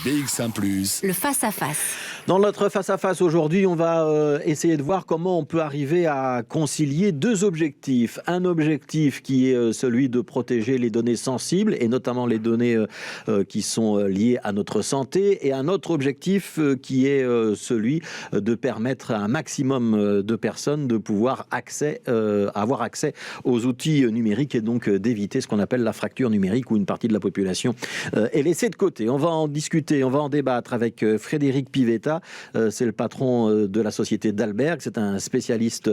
BX1+. Le face-à-face. Dans notre face-à-face aujourd'hui, on va essayer de voir comment on peut arriver à concilier deux objectifs. Un objectif qui est celui de protéger les données sensibles, et notamment les données qui sont liées à notre santé, et un autre objectif qui est celui de permettre à un maximum de personnes de pouvoir avoir accès aux outils numériques, et donc d'éviter ce qu'on appelle la fracture numérique, où une partie de la population est laissée de côté. On va en discuter, on va en débattre avec Frédéric Pivetta. C'est le patron de la société Dalberg. C'est un spécialiste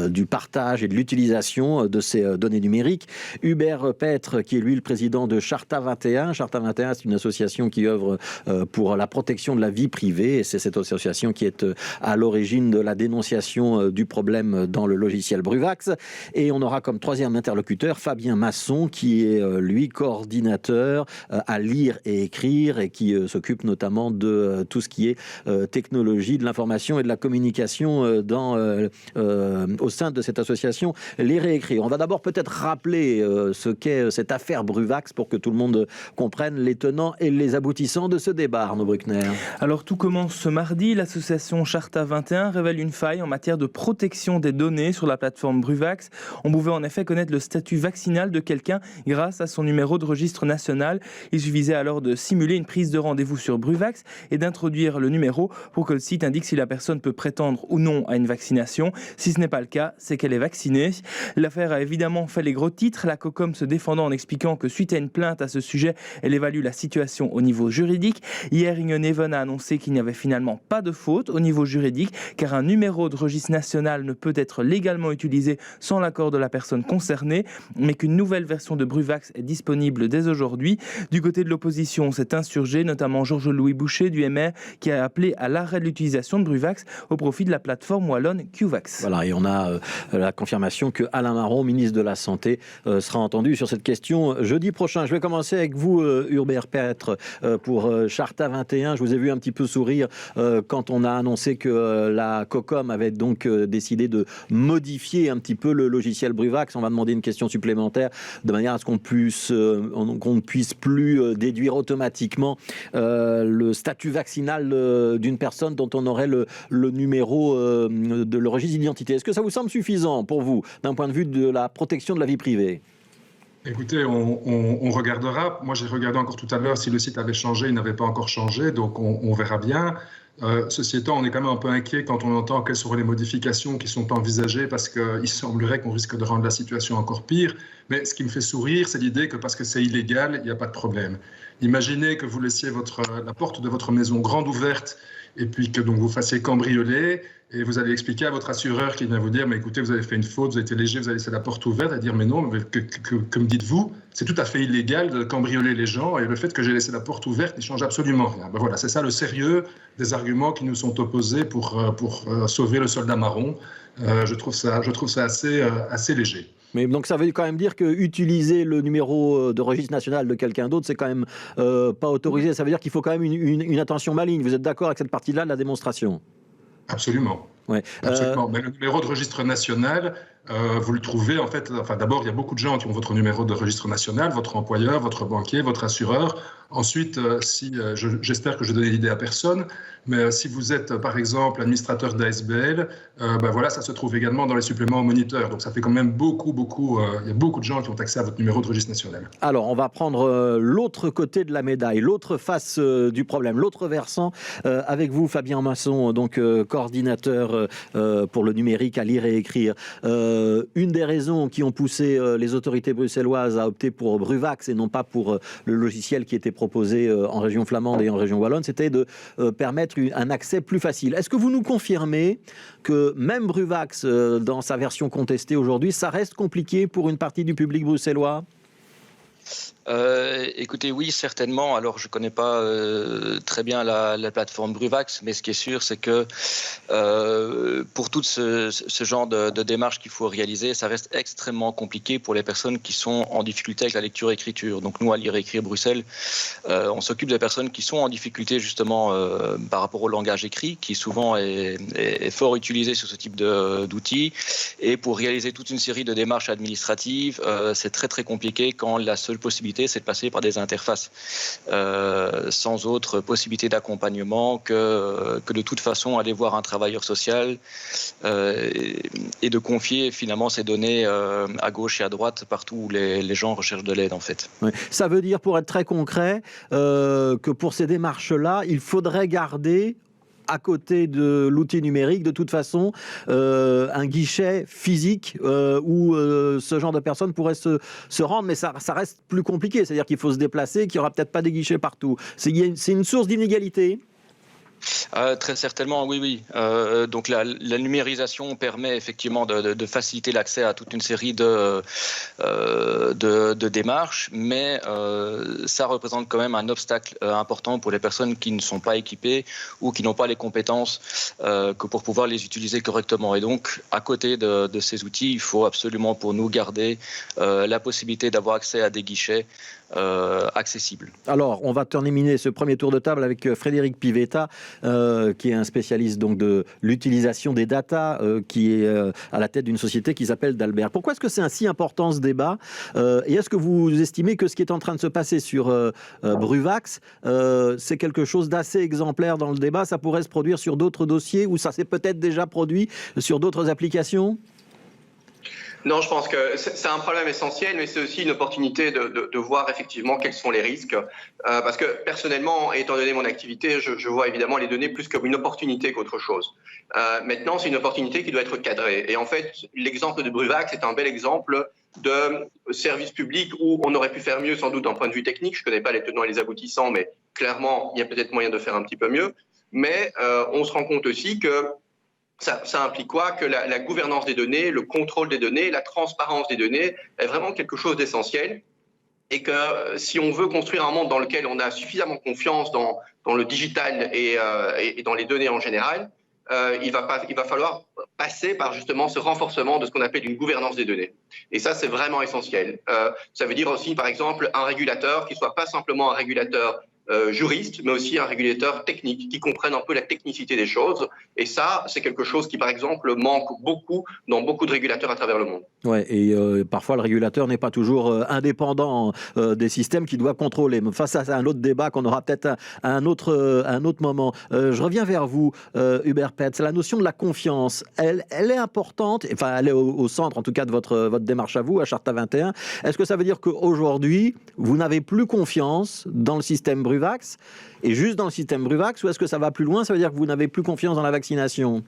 du partage et de l'utilisation de ces données numériques. Hubert Petre, qui est lui le président de Charta 21. Charta 21, c'est une association qui œuvre pour la protection de la vie privée. Et c'est cette association qui est à l'origine de la dénonciation du problème dans le logiciel Bruvax. Et on aura comme troisième interlocuteur Fabien Masson, qui est lui coordinateur à lire et écrire, et qui s'occupe notamment de tout ce qui est technologie de l'information et de la communication au sein de cette association Lire et écrire. On va d'abord peut-être rappeler ce qu'est cette affaire Bruvax pour que tout le monde comprenne les tenants et les aboutissants de ce débat, Arnaud Bruckner. Alors tout commence ce mardi. L'association Charta 21 révèle une faille en matière de protection des données sur la plateforme Bruvax. On pouvait en effet connaître le statut vaccinal de quelqu'un grâce à son numéro de registre national. Il suffisait alors de simuler une prise de rendez-vous sur Bruvax et d'introduire le numéro pour que le site indique si la personne peut prétendre ou non à une vaccination. Si ce n'est pas le cas, c'est qu'elle est vaccinée. L'affaire a évidemment fait les gros titres, la COCOM se défendant en expliquant que suite à une plainte à ce sujet, elle évalue la situation au niveau juridique. Hier, Ingen-Even a annoncé qu'il n'y avait finalement pas de faute au niveau juridique, car un numéro de registre national ne peut être légalement utilisé sans l'accord de la personne concernée, mais qu'une nouvelle version de Bruvax est disponible dès aujourd'hui. Du côté de l'opposition, on s'est insurgé, notamment Georges-Louis Boucher du MR, qui a appelé à l'arrêt de l'utilisation de Bruvax au profit de la plateforme wallonne QVax. Voilà, et on a la confirmation que Alain Marron, ministre de la Santé, sera entendu sur cette question jeudi prochain. Je vais commencer avec vous, Hubert Petre, pour Charta 21. Je vous ai vu un petit peu sourire quand on a annoncé que la COCOM avait donc décidé de modifier un petit peu le logiciel Bruvax. On va demander une question supplémentaire de manière à ce qu'on ne puisse plus déduire automatiquement le statut vaccinal d'une personne dont on aurait le numéro de le registre d'identité. Est-ce que ça vous semble suffisant pour vous, d'un point de vue de la protection de la vie privée ? Écoutez, on regardera. Moi, j'ai regardé encore tout à l'heure si le site avait changé, il n'avait pas encore changé, donc on verra bien. Ceci étant, on est quand même un peu inquiet quand on entend quelles seront les modifications qui sont envisagées, parce qu'il semblerait qu'on risque de rendre la situation encore pire. Mais ce qui me fait sourire, c'est l'idée que parce que c'est illégal, il n'y a pas de problème. Imaginez que vous laissiez la porte de votre maison grande ouverte, et puis que donc vous fassiez cambrioler, et vous allez expliquer à votre assureur qui vient vous dire « mais écoutez, vous avez fait une faute, vous avez été léger, vous avez laissé la porte ouverte », à dire « mais non, que me dites-vous ? C'est tout à fait illégal de cambrioler les gens, et le fait que j'ai laissé la porte ouverte n'y change absolument rien. » Ben voilà, c'est ça le sérieux des arguments qui nous sont opposés pour sauver le soldat marron. Je trouve ça assez léger. Mais donc ça veut quand même dire que utiliser le numéro de registre national de quelqu'un d'autre, c'est quand même pas autorisé. Ça veut dire qu'il faut quand même une attention maligne. Vous êtes d'accord avec cette partie-là de la démonstration ? Absolument. Ouais. Absolument. Mais le numéro de registre national, vous le trouvez en fait. Enfin, d'abord, il y a beaucoup de gens qui ont votre numéro de registre national, votre employeur, votre banquier, votre assureur. Ensuite, j'espère que je donne l'idée à personne, mais si vous êtes par exemple administrateur d'ASBL, ben voilà, ça se trouve également dans les suppléments au moniteur. Donc ça fait quand même il y a beaucoup de gens qui ont accès à votre numéro de registre national. Alors, on va prendre l'autre côté de la médaille, l'autre face du problème, l'autre versant, avec vous, Fabien Masson, donc coordinateur pour le numérique à lire et écrire. Une des raisons qui ont poussé les autorités bruxelloises à opter pour Bruvax et non pas pour le logiciel qui était proposé en région flamande et en région wallonne, c'était de permettre un accès plus facile. Est-ce que vous nous confirmez que même Bruvax, dans sa version contestée aujourd'hui, ça reste compliqué pour une partie du public bruxellois ? Écoutez, oui, certainement. Alors, je ne connais pas très bien la plateforme Bruvax, mais ce qui est sûr, c'est que pour tout ce genre de démarches qu'il faut réaliser, ça reste extrêmement compliqué pour les personnes qui sont en difficulté avec la lecture-écriture. Donc, nous, à Lire et Écrire Bruxelles, on s'occupe des personnes qui sont en difficulté justement par rapport au langage écrit, qui souvent est fort utilisé sur ce type d'outils. Et pour réaliser toute une série de démarches administratives, c'est très, très compliqué quand la seule seule possibilité, c'est de passer par des interfaces, sans autre possibilité d'accompagnement que de toute façon aller voir un travailleur social et de confier finalement ces données à gauche et à droite partout où les gens recherchent de l'aide en fait. Ouais. Ça veut dire, pour être très concret, que pour ces démarches-là, il faudrait garder à côté de l'outil numérique, de toute façon, un guichet physique où ce genre de personnes pourraient se rendre, mais ça reste plus compliqué. C'est-à-dire qu'il faut se déplacer, qu'il n'y aura peut-être pas des guichets partout. C'est une source d'inégalité. Très certainement, oui. Donc la numérisation permet effectivement de faciliter l'accès à toute une série de démarches, mais ça représente quand même un obstacle important pour les personnes qui ne sont pas équipées ou qui n'ont pas les compétences que pour pouvoir les utiliser correctement. Et donc, à côté de ces outils, il faut absolument pour nous garder la possibilité d'avoir accès à des guichets accessibles. Alors, on va terminer ce premier tour de table avec Frédéric Pivetta, qui est un spécialiste donc, de l'utilisation des datas, qui est à la tête d'une société qui s'appelle Dalbert. Pourquoi est-ce que c'est un si important ce débat et est-ce que vous estimez que ce qui est en train de se passer sur Bruvax, c'est quelque chose d'assez exemplaire dans le débat? Ça pourrait se produire sur d'autres dossiers ou ça s'est peut-être déjà produit sur d'autres applications? Non, je pense que c'est un problème essentiel, mais c'est aussi une opportunité de voir effectivement quels sont les risques. Parce que personnellement, étant donné mon activité, je vois évidemment les données plus comme une opportunité qu'autre chose. Maintenant, c'est une opportunité qui doit être cadrée. Et en fait, l'exemple de Bruvax est un bel exemple de service public où on aurait pu faire mieux sans doute d'un point de vue technique. Je ne connais pas les tenants et les aboutissants, mais clairement, il y a peut-être moyen de faire un petit peu mieux. Mais on se rend compte aussi que ça implique quoi? Que la gouvernance des données, le contrôle des données, la transparence des données est vraiment quelque chose d'essentiel. Et que si on veut construire un monde dans lequel on a suffisamment confiance dans le digital et dans les données en général, il va falloir passer par justement ce renforcement de ce qu'on appelle une gouvernance des données. Et ça, c'est vraiment essentiel. Ça veut dire aussi, par exemple, un régulateur qui ne soit pas simplement un régulateur juriste, mais aussi un régulateur technique qui comprenne un peu la technicité des choses. Et ça, c'est quelque chose qui, par exemple, manque beaucoup dans beaucoup de régulateurs à travers le monde. Ouais, et parfois le régulateur n'est pas toujours indépendant des systèmes qu'il doit contrôler. Mais enfin, ça, c'est un autre débat qu'on aura peut-être à un autre moment. Je reviens vers vous, Hubert Petz. La notion de la confiance, elle est importante, enfin, elle est au centre, en tout cas, de votre démarche à vous, à Charta 21. Est-ce que ça veut dire qu'aujourd'hui, vous n'avez plus confiance dans le système Bruvax, et juste dans le système Bruvax, ou est-ce que ça va plus loin? Ça veut dire que vous n'avez plus confiance dans la vaccination?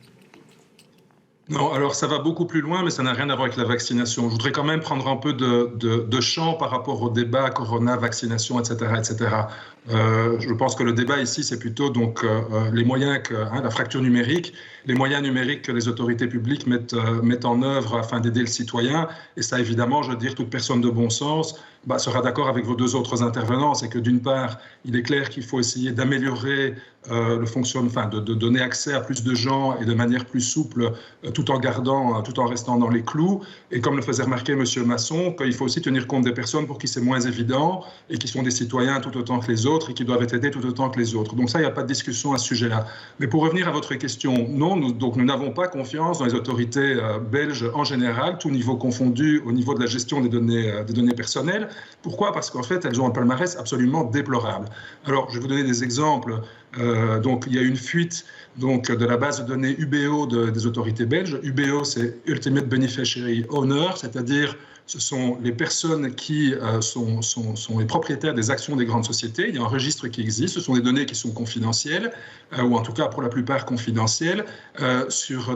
Non, alors ça va beaucoup plus loin, mais ça n'a rien à voir avec la vaccination. Je voudrais quand même prendre un peu de champ par rapport au débat Corona, vaccination, etc., etc. Je pense que le débat ici, c'est plutôt donc les moyens la fracture numérique, les moyens numériques que les autorités publiques mettent en œuvre afin d'aider le citoyen. Et ça, évidemment, je veux dire, toute personne de bon sens sera d'accord avec vos deux autres intervenants. C'est que d'une part, il est clair qu'il faut essayer d'améliorer le fonctionnement, de donner accès à plus de gens et de manière plus souple, tout en restant dans les clous. Et comme le faisait remarquer M. Masson, qu'il faut aussi tenir compte des personnes pour qui c'est moins évident et qui sont des citoyens tout autant que les autres et qui doivent être aidés tout autant que les autres. Donc ça, il n'y a pas de discussion à ce sujet-là. Mais pour revenir à votre question, non, nous n'avons pas confiance dans les autorités belges en général, tout niveau confondu, au niveau de la gestion des données personnelles. Pourquoi? Parce qu'en fait, elles ont un palmarès absolument déplorable. Alors, je vais vous donner des exemples. Donc, il y a une fuite de la base de données UBO des autorités belges. UBO, c'est Ultimate Beneficiary Owner, c'est-à-dire ce sont les personnes qui sont les propriétaires des actions des grandes sociétés. Il y a un registre qui existe. Ce sont des données qui sont confidentielles, ou en tout cas pour la plupart confidentielles.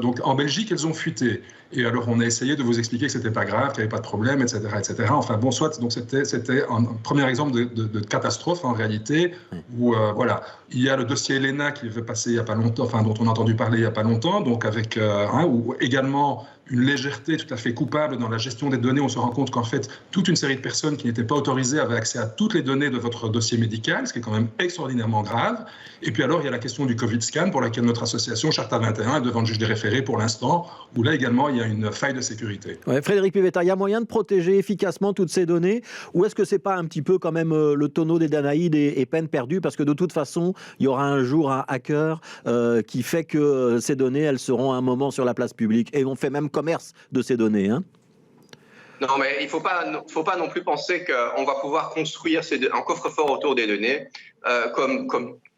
Donc en Belgique, elles ont fuité. Et alors on a essayé de vous expliquer que c'était pas grave, qu'il n'y avait pas de problème, etc., etc. Enfin bon, soit. Donc c'était un premier exemple de catastrophe en réalité. Où voilà, il y a le dossier Elena qui veut passer il y a pas longtemps, enfin dont on a entendu parler il y a pas longtemps. Donc avec où également une légèreté tout à fait coupable dans la gestion des données. On se rend compte qu'en fait, toute une série de personnes qui n'étaient pas autorisées avaient accès à toutes les données de votre dossier médical, ce qui est quand même extraordinairement grave. Et puis alors, il y a la question du Covid scan, pour laquelle notre association, Charta 21, est devant le juge des référés pour l'instant, où là également, il y a une faille de sécurité. Ouais, Frédéric Pivetta, il y a moyen de protéger efficacement toutes ces données, ou est-ce que c'est pas un petit peu quand même le tonneau des Danaïdes et peine perdue, parce que de toute façon, il y aura un jour un hacker qui fait que ces données, elles seront à un moment sur la place publique, et on fait même commerce de ces données, hein? Non, mais il ne faut pas non plus penser qu'on va pouvoir construire un coffre-fort autour des données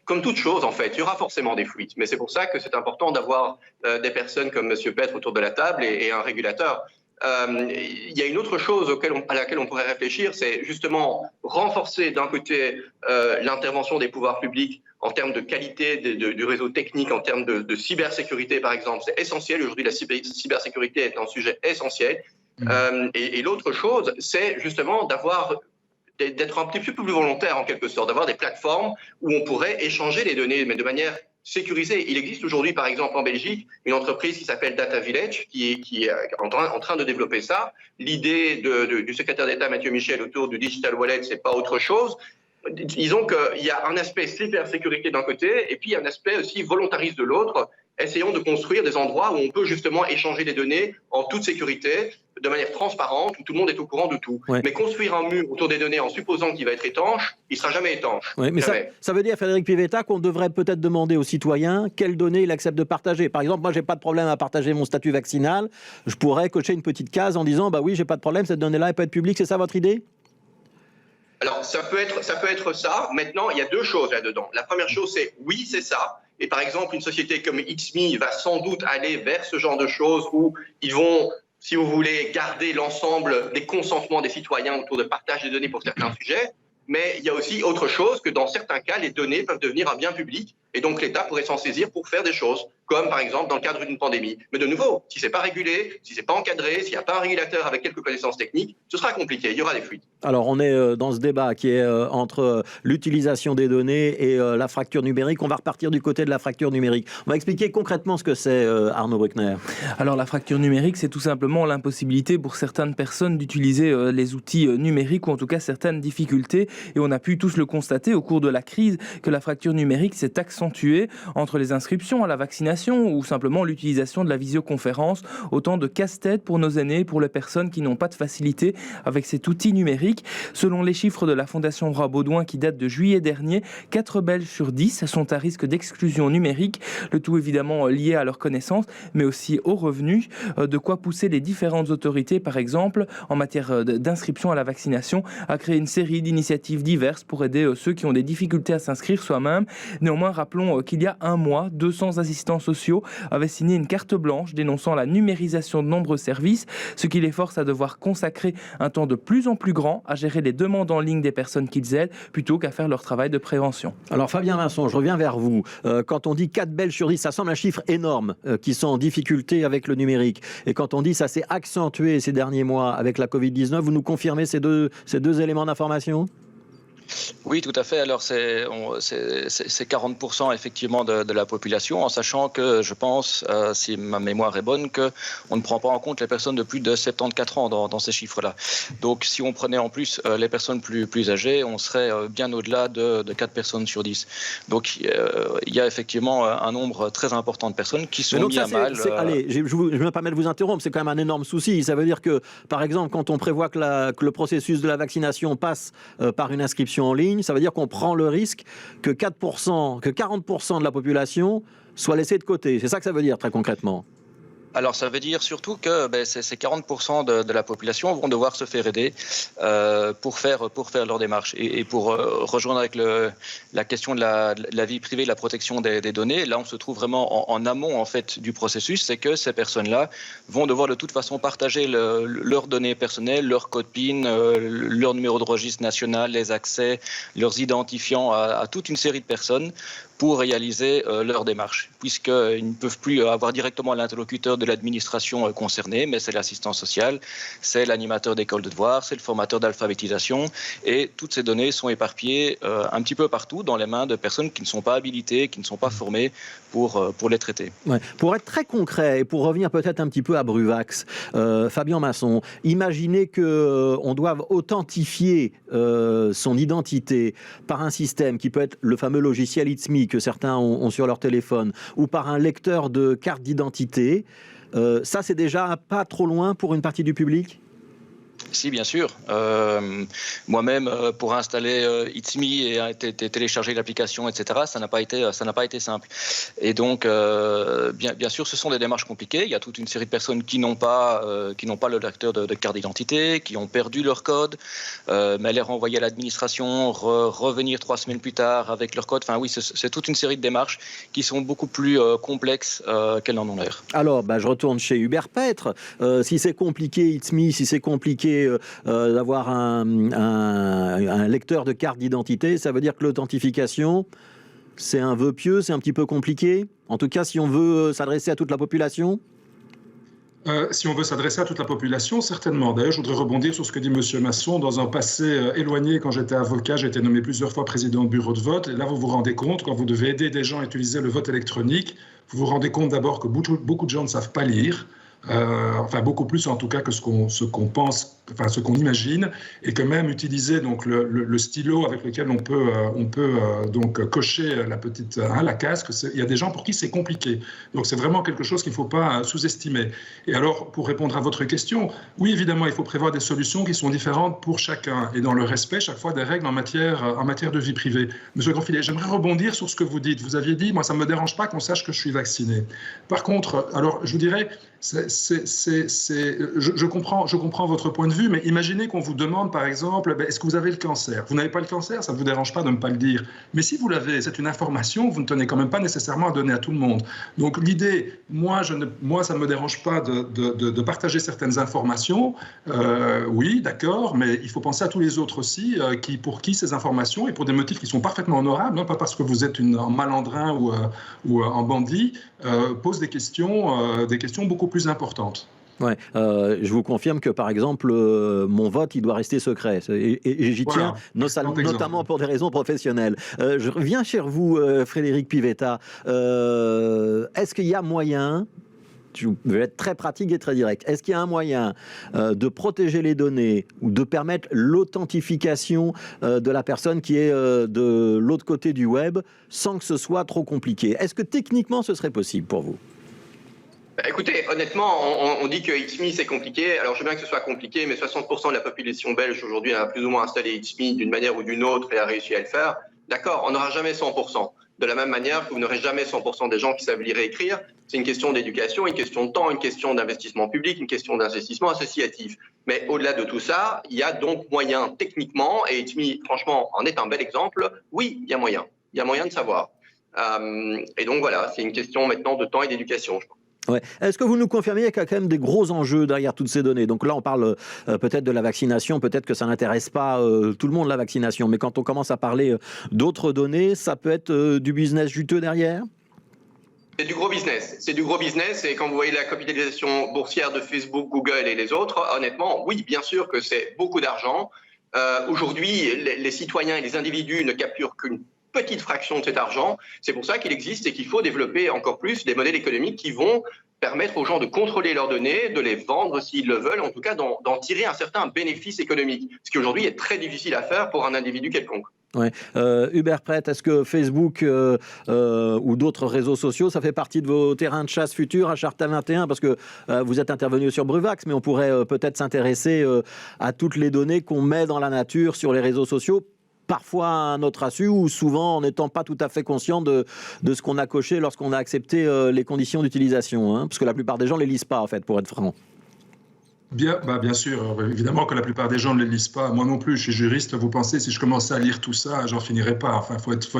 comme toute chose, en fait. Il y aura forcément des fuites. Mais c'est pour ça que c'est important d'avoir des personnes comme M. Petre autour de la table et un régulateur. Il y a une autre chose à laquelle on pourrait réfléchir, c'est justement renforcer d'un côté l'intervention des pouvoirs publics en termes de qualité du réseau technique, en termes de cybersécurité, par exemple. C'est essentiel. Aujourd'hui, la cybersécurité est un sujet essentiel. Et l'autre chose, c'est justement d'être un petit peu plus volontaire, en quelque sorte, d'avoir des plateformes où on pourrait échanger les données, mais de manière sécurisée. Il existe aujourd'hui, par exemple, en Belgique, une entreprise qui s'appelle Data Village, qui est en train de développer ça. L'idée du secrétaire d'État Mathieu Michel autour du Digital Wallet, c'est pas autre chose. Disons qu'il y a un aspect cybersécurité d'un côté et puis un aspect aussi volontariste de l'autre. Essayons de construire des endroits où on peut justement échanger les données en toute sécurité, de manière transparente, où tout le monde est au courant de tout. Ouais. Mais construire un mur autour des données en supposant qu'il va être étanche, il ne sera jamais étanche. Ouais, mais ça veut dire, Frédéric Pivetta, qu'on devrait peut-être demander aux citoyens quelles données il accepte de partager. Par exemple, moi, je n'ai pas de problème à partager mon statut vaccinal. Je pourrais cocher une petite case en disant, bah oui, j'ai pas de problème, cette donnée-là, elle peut être publique. C'est ça votre idée ? Alors, ça peut être ça. Maintenant, il y a deux choses là-dedans. La première chose, c'est oui, c'est ça. Et par exemple, une société comme XMe va sans doute aller vers ce genre de choses où ils vont, si vous voulez, garder l'ensemble des consentements des citoyens autour de partage des données pour certains sujets. Mais il y a aussi autre chose que dans certains cas, les données peuvent devenir un bien public et donc l'État pourrait s'en saisir pour faire des choses, comme par exemple dans le cadre d'une pandémie. Mais de nouveau, si ce n'est pas régulé, si ce n'est pas encadré, s'il n'y a pas un régulateur avec quelques connaissances techniques, ce sera compliqué, il y aura des fuites. Alors on est dans ce débat qui est entre l'utilisation des données et la fracture numérique. On va repartir du côté de la fracture numérique. On va expliquer concrètement ce que c'est, Arnaud Bruckner. Alors la fracture numérique, c'est tout simplement l'impossibilité pour certaines personnes d'utiliser les outils numériques ou en tout cas certaines difficultés. Et on a pu tous le constater au cours de la crise que la fracture numérique s'est accentuée entre les inscriptions à la vaccination ou simplement l'utilisation de la visioconférence. Autant de casse-tête pour nos aînés, pour les personnes qui n'ont pas de facilité avec cet outil numérique. Selon les chiffres de la Fondation Roi-Baudouin qui datent de juillet dernier, 4 Belges sur 10 sont à risque d'exclusion numérique. Le tout évidemment lié à leurs connaissances, mais aussi aux revenus. De quoi pousser les différentes autorités, par exemple, en matière d'inscription à la vaccination, à créer une série d'initiatives diverses pour aider ceux qui ont des difficultés à s'inscrire soi-même. Néanmoins, rappelons qu'il y a un mois, 200 assistants sociaux avaient signé une carte blanche dénonçant la numérisation de nombreux services, ce qui les force à devoir consacrer un temps de plus en plus grand à gérer les demandes en ligne des personnes qu'ils aident, plutôt qu'à faire leur travail de prévention. Alors Fabien Vincent, je reviens vers vous. Quand on dit 4 Belges sur 10, ça semble un chiffre énorme qui sont en difficulté avec le numérique. Et quand on dit ça s'est accentué ces derniers mois avec la Covid-19, vous nous confirmez ces deux éléments d'information ? Oui, tout à fait. Alors, c'est 40% effectivement de la population, en sachant que je pense, si ma mémoire est bonne, qu'on ne prend pas en compte les personnes de plus de 74 ans dans ces chiffres-là. Donc, si on prenait en plus les personnes plus âgées, on serait bien au-delà de 4 personnes sur 10. Donc, il y a effectivement un nombre très important de personnes qui sont mis à mal. Allez, je me permets de vous interrompre, c'est quand même un énorme souci. Ça veut dire que, par exemple, quand on prévoit que le processus de la vaccination passe par une inscription en ligne, ça veut dire qu'on prend le risque que 40% de la population soit laissée de côté. C'est ça que ça veut dire très concrètement. Alors, ça veut dire surtout que ces 40% de la population vont devoir se faire aider pour faire leur démarche. Et pour rejoindre avec la question de la vie privée, de la protection des données, là, on se trouve vraiment en amont en fait, du processus. C'est que ces personnes-là vont devoir de toute façon partager leurs données personnelles, leur code PIN, leur numéro de registre national, les accès, leurs identifiants à toute une série de personnes pour réaliser leur démarche, puisqu'ils ne peuvent plus avoir directement l'interlocuteur de l'administration concernée, mais c'est l'assistant social, c'est l'animateur d'école de devoirs, c'est le formateur d'alphabétisation, et toutes ces données sont éparpillées un petit peu partout dans les mains de personnes qui ne sont pas habilitées, qui ne sont pas formées pour les traiter. Ouais. Pour être très concret, et pour revenir peut-être un petit peu à Bruvax, Fabien Masson, imaginez qu'on doive authentifier son identité par un système qui peut être le fameux logiciel XMe que certains ont sur leur téléphone, ou par un lecteur de carte d'identité, ça c'est déjà pas trop loin pour une partie du public ? Si, bien sûr. Moi-même, pour installer It's Me et télécharger l'application, etc., ça n'a pas été simple. Et donc, bien sûr, ce sont des démarches compliquées. Il y a toute une série de personnes qui n'ont pas le lecteur de carte d'identité, qui ont perdu leur code, mais les renvoyer à l'administration, revenir 3 semaines plus tard avec leur code. Enfin oui, c'est toute une série de démarches qui sont beaucoup plus complexes qu'elles n'en ont l'air. Alors, je retourne chez Hubert Petre. Si c'est compliqué, It's Me, si c'est compliqué d'avoir un lecteur de carte d'identité, ça veut dire que l'authentification, c'est un vœu pieux, c'est un petit peu compliqué. En tout cas, si on veut s'adresser à toute la population. Si on veut s'adresser à toute la population, certainement. D'ailleurs, je voudrais rebondir sur ce que dit M. Masson. Dans un passé éloigné, quand j'étais avocat, j'ai été nommé plusieurs fois président de bureau de vote. Et là, vous vous rendez compte, quand vous devez aider des gens à utiliser le vote électronique, vous vous rendez compte d'abord que beaucoup de gens ne savent pas lire. Beaucoup plus en tout cas que ce qu'on pense, ce qu'on imagine, et que même utiliser donc le stylo avec lequel on peut donc cocher la case, il y a des gens pour qui c'est compliqué. Donc c'est vraiment quelque chose qu'il ne faut pas sous-estimer. Et alors, pour répondre à votre question, oui, évidemment, il faut prévoir des solutions qui sont différentes pour chacun et dans le respect chaque fois des règles en matière de vie privée. Monsieur Grandfilet, j'aimerais rebondir sur ce que vous dites. Vous aviez dit, moi, ça ne me dérange pas qu'on sache que je suis vacciné. Par contre, alors je vous dirais, je comprends votre point de vue, mais imaginez qu'on vous demande, par exemple, est-ce que vous avez le cancer ? Vous n'avez pas le cancer, ça ne vous dérange pas de ne pas le dire. Mais si vous l'avez, c'est une information que vous ne tenez quand même pas nécessairement à donner à tout le monde. Donc l'idée, moi ça ne me dérange pas de partager certaines informations. Oui, d'accord, mais il faut penser à tous les autres aussi, pour qui ces informations, et pour des motifs qui sont parfaitement honorables, pas parce que vous êtes un malandrin ou un bandit, posent des questions beaucoup plus importante. Ouais, je vous confirme que par exemple mon vote il doit rester secret et j'y tiens notamment pour des raisons professionnelles. Je reviens chez vous, Frédéric Pivetta. Est-ce qu'il y a moyen, je vais être très pratique et très direct, est-ce qu'il y a un moyen de protéger les données ou de permettre l'authentification de la personne qui est de l'autre côté du web sans que ce soit trop compliqué? Est-ce que techniquement ce serait possible pour vous? Écoutez, honnêtement, on dit que It's Me c'est compliqué. Alors je veux bien que ce soit compliqué, mais 60% de la population belge aujourd'hui a plus ou moins installé It's Me d'une manière ou d'une autre et a réussi à le faire. D'accord, on n'aura jamais 100%. De la même manière que vous n'aurez jamais 100% des gens qui savent lire et écrire. C'est une question d'éducation, une question de temps, une question d'investissement public, une question d'investissement associatif. Mais au-delà de tout ça, il y a donc moyen techniquement, et It's Me franchement en est un bel exemple, oui, il y a moyen. Il y a moyen de savoir. Et donc voilà, c'est une question maintenant de temps et d'éducation, je pense. Ouais. Est-ce que vous nous confirmez qu'il y a quand même des gros enjeux derrière toutes ces données? Donc là, on parle peut-être de la vaccination, peut-être que ça n'intéresse pas tout le monde, la vaccination, mais quand on commence à parler d'autres données, ça peut être du business juteux derrière? C'est du gros business. C'est du gros business. Et quand vous voyez la capitalisation boursière de Facebook, Google et les autres, honnêtement, oui, bien sûr que c'est beaucoup d'argent. Aujourd'hui, les citoyens et les individus ne capturent qu'une petite fraction de cet argent. C'est pour ça qu'il existe et qu'il faut développer encore plus des modèles économiques qui vont permettre aux gens de contrôler leurs données, de les vendre s'ils le veulent, en tout cas d'en tirer un certain bénéfice économique, ce qui aujourd'hui est très difficile à faire pour un individu quelconque. Ouais. Hubert Petre, est-ce que Facebook ou d'autres réseaux sociaux, ça fait partie de vos terrains de chasse futurs à Charta 21? Parce que vous êtes intervenu sur Bruvax, mais on pourrait peut-être s'intéresser à toutes les données qu'on met dans la nature sur les réseaux sociaux, parfois à notre insu ou souvent en n'étant pas tout à fait conscient de ce qu'on a coché lorsqu'on a accepté les conditions d'utilisation, hein, parce que la plupart des gens ne les lisent pas, en fait, pour être franc. Bien sûr, évidemment que la plupart des gens ne les lisent pas. Moi non plus, je suis juriste. Vous pensez, si je commençais à lire tout ça, j'en finirais pas. Enfin, faut être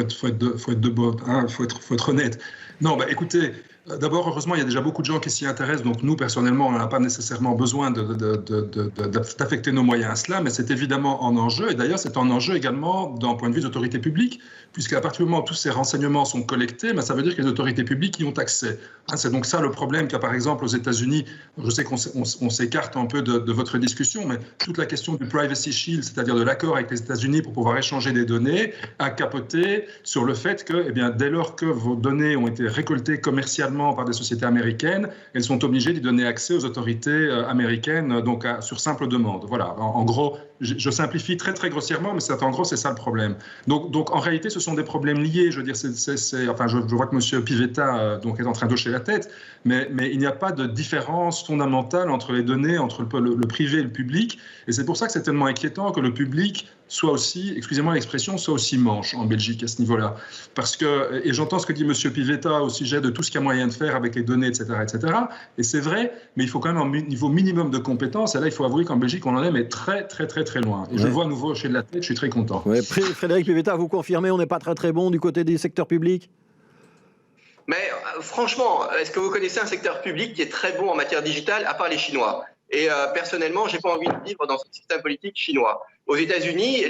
honnête. Non, écoutez, d'abord, heureusement, il y a déjà beaucoup de gens qui s'y intéressent. Donc nous, personnellement, on n'a pas nécessairement besoin d'affecter nos moyens à cela, mais c'est évidemment un enjeu. Et d'ailleurs, c'est un enjeu également d'un point de vue des autorités publiques, puisqu'à partir du moment où tous ces renseignements sont collectés, ça veut dire que les autorités publiques y ont accès. C'est donc ça le problème qu'il y a, par exemple, aux États-Unis. Je sais qu'on s'écarte un peu de votre discussion, mais toute la question du Privacy Shield, c'est-à-dire de l'accord avec les États-Unis pour pouvoir échanger des données, a capoté sur le fait que, dès lors que vos données ont été récoltées commercialement par des sociétés américaines, elles sont obligées d'y donner accès aux autorités américaines, donc sur simple demande. Voilà, en gros, Je simplifie très très grossièrement, mais en gros c'est ça le problème. Donc en réalité ce sont des problèmes liés. Je veux dire, enfin je vois que M. Pivetta donc est en train d'hocher la tête, mais il n'y a pas de différence fondamentale entre les données, entre le privé et le public. Et c'est pour ça que c'est tellement inquiétant que le public soit aussi, excusez-moi l'expression, soit aussi manche en Belgique à ce niveau-là. Parce que, et j'entends ce que dit M. Pivetta au sujet de tout ce qu'il y a moyen de faire avec les données, etc., etc. Et c'est vrai, mais il faut quand même un niveau minimum de compétences. Et là, il faut avouer qu'en Belgique, on en est mais très, très, très, très loin. Et je vois à nouveau hocher de la tête, je suis très content. Ouais, Frédéric Pivetta, vous confirmez, on n'est pas très, très bon du côté des secteurs publics ? Mais franchement, est-ce que vous connaissez un secteur public qui est très bon en matière digitale, à part les Chinois ? Et personnellement, j'ai pas envie de vivre dans ce système politique chinois. Aux États-Unis,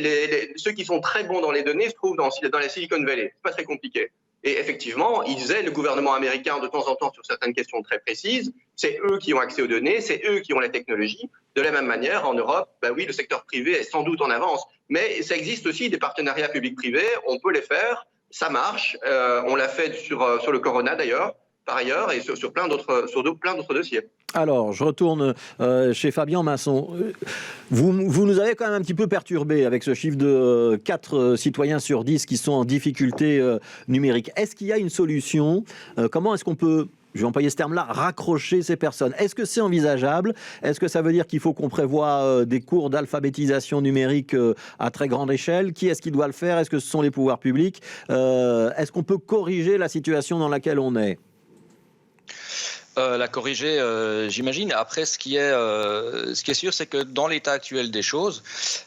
ceux qui sont très bons dans les données se trouvent dans la Silicon Valley. C'est pas très compliqué. Et effectivement, ils aident le gouvernement américain de temps en temps sur certaines questions très précises. C'est eux qui ont accès aux données, c'est eux qui ont la technologie. De la même manière, en Europe, oui, le secteur privé est sans doute en avance. Mais ça existe aussi des partenariats publics-privés. On peut les faire. Ça marche. On l'a fait sur le Corona d'ailleurs, par ailleurs, et sur plein d'autres dossiers. Alors, je retourne chez Fabien Masson. Vous nous avez quand même un petit peu perturbé avec ce chiffre de 4 citoyens sur 10 qui sont en difficulté numérique. Est-ce qu'il y a une solution ? Comment est-ce qu'on peut, je vais employer ce terme-là, raccrocher ces personnes ? Est-ce que c'est envisageable ? Est-ce que ça veut dire qu'il faut qu'on prévoie des cours d'alphabétisation numérique à très grande échelle ? Qui est-ce qui doit le faire ? Est-ce que ce sont les pouvoirs publics ? Est-ce qu'on peut corriger la situation dans laquelle on est ? La corriger, j'imagine. Après, ce qui est sûr, c'est que dans l'état actuel des choses,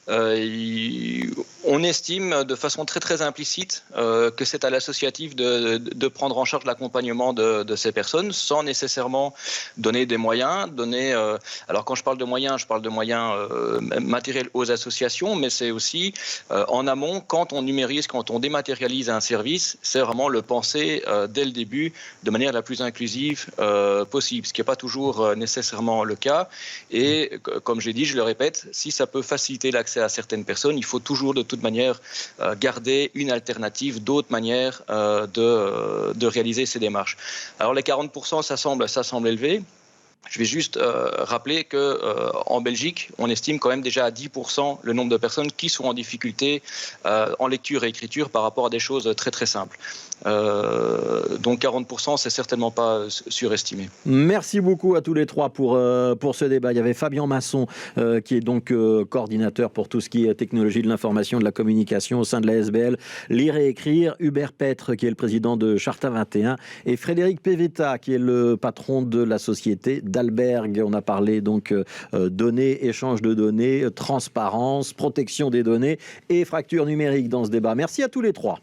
on estime de façon très très implicite que c'est à l'associatif de prendre en charge l'accompagnement de ces personnes, sans nécessairement donner des moyens. Alors quand je parle de moyens, je parle de moyens matériels aux associations, mais c'est aussi en amont, quand on numérise, quand on dématérialise un service, c'est vraiment le penser dès le début de manière la plus inclusive possible, ce qui n'est pas toujours nécessairement le cas. Et comme j'ai dit, je le répète, si ça peut faciliter l'accès à certaines personnes, il faut toujours de toute manière garder une alternative, d'autres manières de réaliser ces démarches. Alors les 40%, ça semble élevé. Je vais juste rappeler qu'en Belgique, on estime quand même déjà à 10% le nombre de personnes qui sont en difficulté en lecture et écriture par rapport à des choses très très simples. Donc 40%, c'est certainement pas surestimé. Merci beaucoup à tous les trois pour ce débat. Il y avait Fabien Masson qui est donc coordinateur pour tout ce qui est technologie de l'information et de la communication au sein de la SBL Lire et Écrire, Hubert Petre qui est le président de Charta 21 et Frédéric Pivetta qui est le patron de la société Dalberg. On a parlé donc données, échange de données, transparence, protection des données et fracture numérique dans ce débat. Merci à tous les trois.